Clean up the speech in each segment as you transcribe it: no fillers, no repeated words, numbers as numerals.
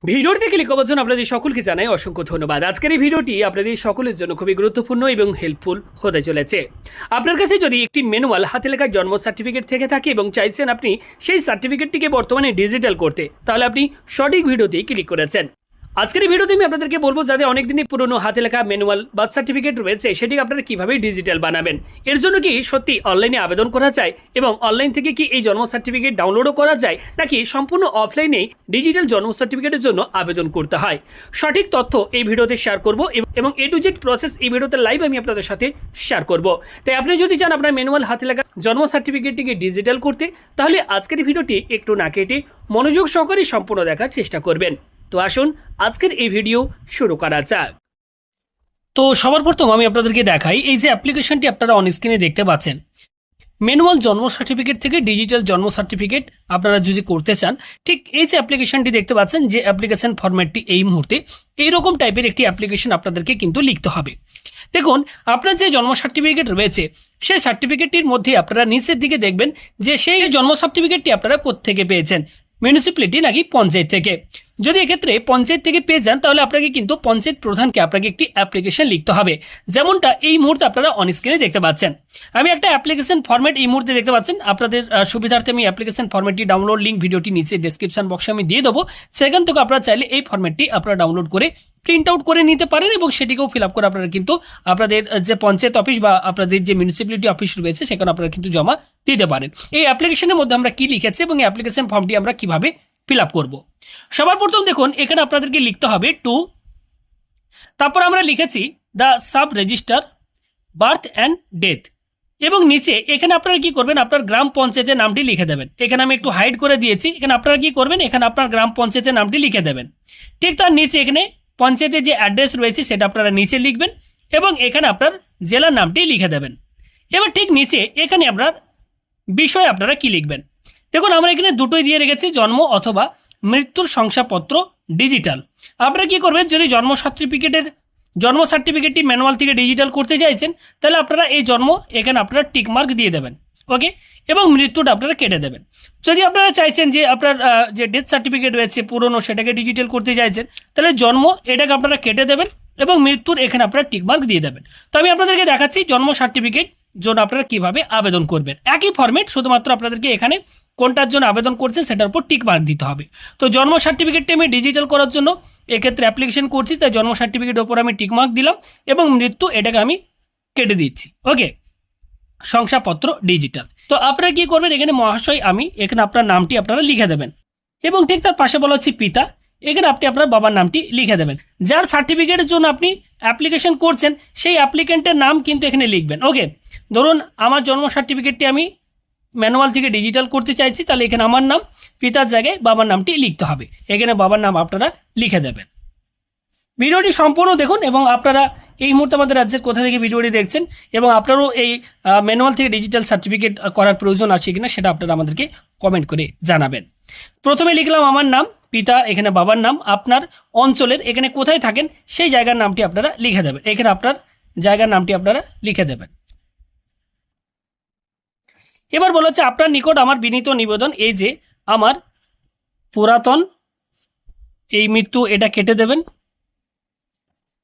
ভিডিওতে ক্লিক করার জন্য আপনাদের সকলকে জানাই অসংখ্য ধন্যবাদ। আজকের এই ভিডিওটি আপনাদের সকলের জন্য খুবই গুরুত্বপূর্ণ এবং হেল্পফুল হতে চলেছে। আপনার কাছে যদি একটি ম্যানুয়াল হাতে লেখা জন্ম সার্টিফিকেট থেকে থাকে এবং চাইছেন আপনি সেই সার্টিফিকেটটিকে বর্তমানে ডিজিটাল করতে, তাহলে আপনি সঠিক ভিডিওতেই ক্লিক করেছেন। আজকের এই ভিডিওতে আমি আপনাদেরকে বলবো যাদের অনেকদিনই পুরনো হাতে লেখা ম্যানুয়াল বার্থ সার্টিফিকেট রয়েছে সেটি আপনারা কীভাবে ডিজিটাল বানাবেন। এর জন্য কি সত্যি অনলাইনে আবেদন করা যায় এবং অনলাইন থেকে কি এই জন্ম সার্টিফিকেট ডাউনলোডও করা যায়, নাকি সম্পূর্ণ অফলাইনেই ডিজিটাল জন্ম সার্টিফিকেটের জন্য আবেদন করতে হয়? সঠিক তথ্য এই ভিডিওতে শেয়ার করব এবং এ টু জেড প্রসেস এই ভিডিওতে লাইভ আমি আপনাদের সাথে শেয়ার করব। তাই আপনি যদি চান আপনার ম্যানুয়াল হাতে লেখা জন্ম সার্টিফিকেটটিকে ডিজিটাল করতে, তাহলে আজকের ভিডিওটি একটু না কেটে মনোযোগ সহকারে সম্পূর্ণ দেখার চেষ্টা করবেন। তো আসুন আজকের এই ভিডিও শুরু করা যাক। তো সবার প্রথম আমি আপনাদেরকে দেখাই এই যে অ্যাপ্লিকেশনটি আপনারা অন স্ক্রিনে দেখতে পাচ্ছেন, ম্যানুয়াল জন্ম সার্টিফিকেট থেকে ডিজিটাল জন্ম সার্টিফিকেট আপনারা যদি করতে চান, ঠিক এই যে অ্যাপ্লিকেশনটি দেখতে পাচ্ছেন, যে অ্যাপ্লিকেশন ফরম্যাটটি এই মুহূর্তে এইরকম টাইপের একটি অ্যাপ্লিকেশন আপনাদেরকে কিন্তু লিখতে হবে। দেখুন, আপনার যে জন্ম সার্টিফিকেট রয়েছে সেই সার্টিফিকেটটির মধ্যে আপনারা নিচের দিকে দেখবেন যে সেই জন্ম সার্টিফিকেটটি আপনারা কোত্থেকে পেয়েছেন, মিউনিসিপ্যালিটি নাকি পঞ্চায়েত থেকে। যদি এক্ষেত্রে পঞ্চায়েত থেকে পেয়ে যান, তাহলে আপনাকে কিন্তু পঞ্চায়েত প্রধানকে আপনাকে একটি অ্যাপ্লিকেশন লিখতে হবে, যেমনটা এই মুহূর্তে আপনারা অন স্ক্রিনে দেখতে পাচ্ছেন। আমি একটা অ্যাপ্লিকেশন ফরম্যাট এই মুহূর্তে দেখতে পাচ্ছেন, আপনাদের সুবিধার্থে আমি অ্যাপ্লিকেশন ফরম্যাটটি ডাউনলোড লিঙ্ক ভিডিওটি নিচে ডেসক্রিপশন বক্সে আমি দিয়ে দেবো। সেখান থেকে আপনারা চাইলে এই ফরম্যাটটি আপনারা ডাউনলোড করে প্রিন্ট আউট করে নিতে পারেন এবং সেটিকেও ফিল আপ করে আপনারা কিন্তু আপনাদের যে পঞ্চায়েত অফিস বা আপনাদের যে মিউনিসিপ্যালিটি অফিস রয়েছে সেখানে আপনারা কিন্তু জমা দিতে পারেন। এই অ্যাপ্লিকেশনের মধ্যে আমরা কি লিখেছি এবং এই অ্যাপ্লিকেশন ফর্মটি আমরা কিভাবে ফিল আপ করবো। সবার প্রথম দেখুন, এখানে আপনাদেরকে লিখতে হবে টু, তারপর আমরা লিখেছি the sub registrar birth and death, এবং নিচে এখানে আপনারা কি করবেন, আপনার গ্রাম পঞ্চায়েতের নামটি লিখে দেবেন। এখানে আমি একটু হাইড করে দিয়েছি, এখানে আপনারা কি করবেন, এখানে আপনার গ্রাম পঞ্চায়েতের নামটি লিখে দেবেন। ঠিক তার নিচে এখানে পঞ্চায়েতের যে অ্যাড্রেস রয়েছে সেটা আপনারা নিচে লিখবেন এবং এখানে আপনার জেলার নামটি লিখে দেবেন। এবার ঠিক নিচে এখানে আপনার বিষয় আপনারা কি লিখবেন। দেখুন, আমরা এখানে দুটোই দিয়ে রেখেছি, জন্ম অথবা মৃত্যুর শংসাপত্র ডিজিটাল। আপনারা কি করবেন, যদি জন্ম সার্টিফিকেটটি ম্যানুয়াল থেকে ডিজিটাল করতে চাইছেন, তাহলে আপনারা এই জন্ম এখানে আপনারা টিক মার্ক দিয়ে দেবেন, ওকে, এবং মৃত্যুটা আপনারা কেটে দেবেন। যদি আপনারা চাইছেন যে আপনার যে ডেথ সার্টিফিকেট রয়েছে পুরনো সেটাকে ডিজিটাল করতে চাইছেন, তাহলে জন্ম এটাকে আপনারা কেটে দেবেন এবং মৃত্যুর এখানে আপনারা টিক মার্ক দিয়ে দেবেন। তো আমি আপনাদেরকে দেখাচ্ছি জন্ম সার্টিফিকেট জন্য আপনারা কিভাবে আবেদন করবেন। একই ফরম্যাট, শুধুমাত্র আপনাদেরকে এখানে কোনটার জন্য আবেদন করছেন সেটার উপর টিক মার্ক দিতে হবে। তো জন্ম সার্টিফিকেটটি আমি ডিজিটাল করার জন্য এক্ষেত্রে অ্যাপ্লিকেশন করছি, তাই জন্ম সার্টিফিকেটের ওপর আমি টিক মার্ক দিলাম এবং মৃত্যু এটাকে আমি কেটে দিচ্ছি, ওকে, শংসাপত্র ডিজিটাল। তো আপনারা কি করবেন, এখানে মহাশয় আমি, এখানে আপনার নামটি আপনারা লিখে দেবেন এবং ঠিক তার পাশে বলা হচ্ছে পিতা, এখানে আপনি আপনার বাবার নামটি লিখে দেবেন। যার সার্টিফিকেটের জন্য আপনি অ্যাপ্লিকেশন করছেন সেই অ্যাপ্লিকেন্টের নাম কিন্তু এখানে লিখবেন, ওকে। ধরুন আমার জন্ম সার্টিফিকেটটি আমি ম্যানুয়াল থেকে ডিজিটাল করতে চাইছি, তাহলে এখানে আমার নাম, পিতার জায়গায় বাবার নামটি লিখতে হবে, এখানে বাবার নাম আপনারা লিখে দেবেন। ভিডিওটি সম্পূর্ণ দেখুন এবং আপনারা এই মুহূর্তে আমাদের রাজ্যের কোথা থেকে ভিডিওটি দেখছেন এবং আপনারও এই ম্যানুয়াল থেকে ডিজিটাল সার্টিফিকেট করার প্রয়োজন আছে কিনা সেটা আপনারা আমাদেরকে কমেন্ট করে জানাবেন। প্রথমে লিখলাম আমার নাম, পিতা, এখানে বাবার নাম, আপনার অঞ্চলের এখানে কোথায় থাকেন সেই জায়গার নামটি আপনারা লিখে দেবেন, এখানে আপনার জায়গার নামটি আপনারা লিখে দেবেন। এবার বলা হচ্ছে আপনার নিকট আমার বিনীত নিবেদন, এই যে আমার পুরাতন এই মৃত্যু এটা কেটে দেবেন,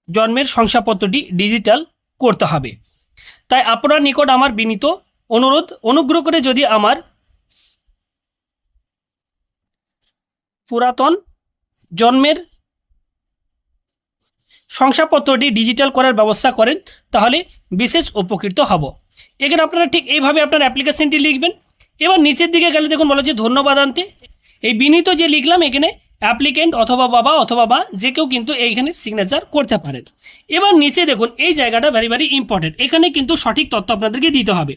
জন্মের শংসাপত্রটি ডিজিটাল করতে হবে। তাই আপনার নিকট আমার বিনীত অনুরোধ, অনুগ্রহ করে যদি আমার পুরাতন জন্মের শংসাপত্রটি ডিজিটাল করার ব্যবস্থা করেন, তাহলে বিশেষ উপকৃত হব। এখানে আপনারা ঠিক এইভাবে আপনার অ্যাপ্লিকেশনটি লিখবেন। এবার নিচের দিকে গেলে দেখুন বলা হচ্ছে ধন্যবাদ আনতে, এই বিনীত যে লিখলাম এখানে অ্যাপ্লিকেন্ট অথবা বাবা অথবা বা যে কেউ কিন্তু এইখানে সিগনেচার করতে পারেন। এবার নিচে দেখুন এই জায়গাটা ভেরি ইম্পর্টেন্ট, এখানে কিন্তু সঠিক তথ্য আপনাদেরকে দিতে হবে।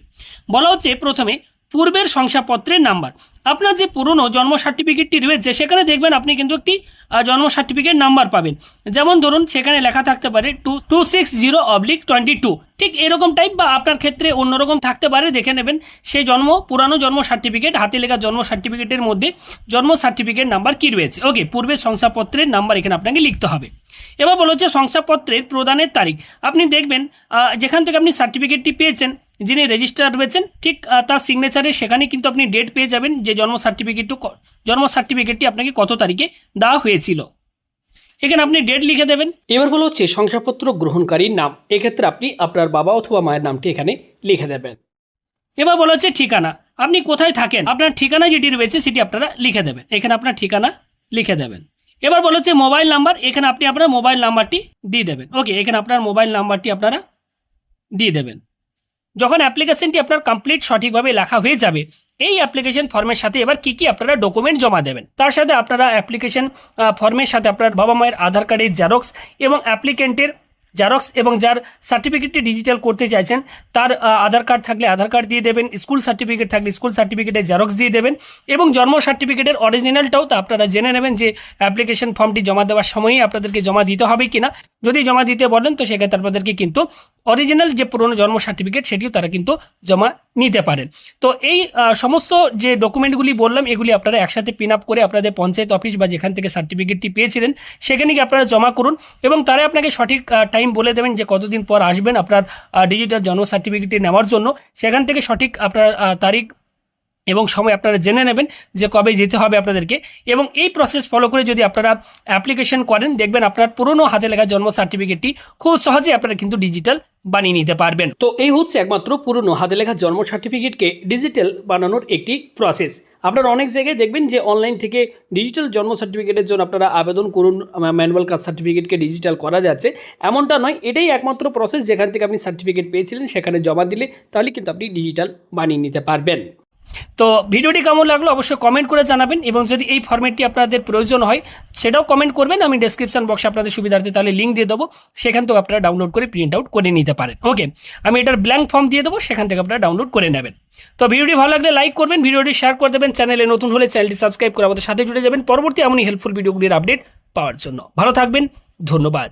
বলা হচ্ছে প্রথমে পূর্বের শংসাপত্রের নাম্বার, আপনার যে পুরনো জন্ম সার্টিফিকেটটি রয়েছে সেখানে দেখবেন আপনি কিন্তু একটি জন্ম সার্টিফিকেট নাম্বার পাবেন। যেমন ধরুন সেখানে লেখা থাকতে পারে 260/22, ঠিক এরকম টাইপ, বা আপনার ক্ষেত্রে অন্যরকম থাকতে পারে, দেখে নেবেন সেই পুরানো জন্ম সার্টিফিকেট হাতে লেখা জন্ম সার্টিফিকেটের মধ্যে জন্ম সার্টিফিকেট নাম্বার কি রয়েছে, ওকে, পূর্বের শংসাপত্রের নাম্বার এখানে আপনাকে লিখতে হবে। এবার বলা হচ্ছে শংসাপত্রের প্রদানের তারিখ, আপনি দেখবেন যেখান থেকে আপনি সার্টিফিকেটটি পেয়েছেন, যিনি রেজিস্ট্রার রয়েছেন ঠিক তার সিগনেচারে সেখানে কিন্তু আপনি ডেট পেয়ে যাবেন যে জন্ম সার্টিফিকেটটি আপনাকে কত তারিখে দেওয়া হয়েছিল। এখানে আপনি ডেট লিখে দেবেন। এবার বলা হচ্ছে শংসাপত্র গ্রহণকারীর নাম, এক্ষেত্রে আপনি আপনার বাবা অথবা মায়ের নামটি এখানে লিখে দেবেন। এবার বলা হচ্ছে ঠিকানা, আপনি কোথায় থাকেন আপনার ঠিকানা যেটি রয়েছে সেটি আপনারা লিখে দেবেন। এখানে আপনার ঠিকানা লিখে দেবেন। এবার বলা হচ্ছে মোবাইল নাম্বার, এখানে আপনি আপনার মোবাইল নাম্বারটি দিয়ে দেবেন। ওকে, এখানে আপনার মোবাইল নাম্বারটি আপনারা দিয়ে দেবেন। যখন অ্যাপ্লিকেশনটি আপনার কমপ্লিট সঠিকভাবে লেখা হয়ে যাবে, এই অ্যাপ্লিকেশন ফর্মের সাথে এবার কি কি আপনারা ডকুমেন্ট জমা দেবেন, তার সাথে আপনারা অ্যাপ্লিকেশন ফর্মের সাথে আপনার বাবা মায়ের আধার কার্ডের জেরক্স এবং অ্যাপ্লিকেন্টের জেরক্স এবং যার সার্টিফিকেটটি ডিজিটাল করতে চাইছেন তার আধার কার্ড থাকলে আধার কার্ড দিয়ে দেবেন, স্কুল সার্টিফিকেট থাকলে স্কুল সার্টিফিকেটের জেরক্স দিয়ে দেবেন এবং জন্ম সার্টিফিকেটের অরিজিনালটাও তো আপনারা জেনে নেবেন যে অ্যাপ্লিকেশন ফর্মটি জমা দেওয়ার সময়ই আপনাদেরকে জমা দিতে হবে কিনা। যদি জমা দিতে বলেন তো সেক্ষেত্রে আপনাদেরকে কিন্তু অরিজিনাল যে পুরনো জন্ম সার্টিফিকেট সেটিও তারা কিন্তু জমা নিতে পারেন। তো এই সমস্ত যে ডকুমেন্টগুলি বললাম এগুলি আপনারা একসাথে পিন আপ করে আপনাদের পঞ্চায়েত অফিস বা যেখান থেকে সার্টিফিকেটটি পেয়েছিলেন সেখানে গিয়ে আপনারা জমা করুন এবং তারা আপনাকে সঠিক টাইম বলে দেবেন যে কতদিন পর আসবেন আপনার ডিজিটাল জন্ম সার্টিফিকেটটি নেওয়ার জন্য। সেখান থেকে সঠিক আপনার তারিখ এবং সময় আপনারা জেনে নেবেন যে কবে যেতে হবে আপনাদেরকে। এবং এই প্রসেস ফলো করে যদি আপনারা অ্যাপ্লিকেশন করেন দেখবেন আপনার পুরনো হাতে লেখা জন্ম সার্টিফিকেটটি খুব সহজে আপনারা কিন্তু ডিজিটাল বানিয়ে নিতে পারবেন। তো এই হচ্ছে একমাত্র পুরনো হাতে লেখা জন্ম সার্টিফিকেটকে ডিজিটাল বানানোর একটি প্রসেস। আপনারা অনেক জায়গায় দেখবেন যে অনলাইন থেকে ডিজিটাল জন্ম সার্টিফিকেটের জন্য আপনারা আবেদন করুন, ম্যানুয়াল কাস্ট সার্টিফিকেটকে ডিজিটাল করা যাচ্ছে এমনটা নয়, এটাই একমাত্র প্রসেস যেখান থেকে আপনি সার্টিফিকেট পেয়েছিলেন সেখানে জমা দিলে তাহলে কিন্তু আপনি ডিজিটাল বানিয়ে নিতে পারবেন। তো ভিডিওটি কেমন লাগলো অবশ্যই কমেন্ট করে জানাবেন এবং যদি এই ফরম্যাটটি আপনাদের প্রয়োজন হয় সেটাও কমেন্ট করবেন, আমি ডেসক্রিপশন বক্সে আপনাদের সুবিধার্থে তাহলে লিঙ্ক দিয়ে দেবো, সেখান থেকে আপনারা ডাউনলোড করে প্রিন্ট আউট করে নিতে পারেন। ওকে, আমি এটার ব্ল্যাঙ্ক ফর্ম দিয়ে দেবো, সেখান থেকে আপনারা ডাউনলোড করে নেবেন। তো ভিডিওটি ভালো লাগলে লাইক করবেন, ভিডিওটি শেয়ার করে দেবেন, চ্যানেলে নতুন হলে চ্যানেলটি সাবস্ক্রাইব করে আমাদের সাথে জুড়ে যাবেন পরবর্তী এমনই হেল্পফুল ভিডিওগুলির আপডেট পাওয়ার জন্য। ভালো থাকবেন, ধন্যবাদ।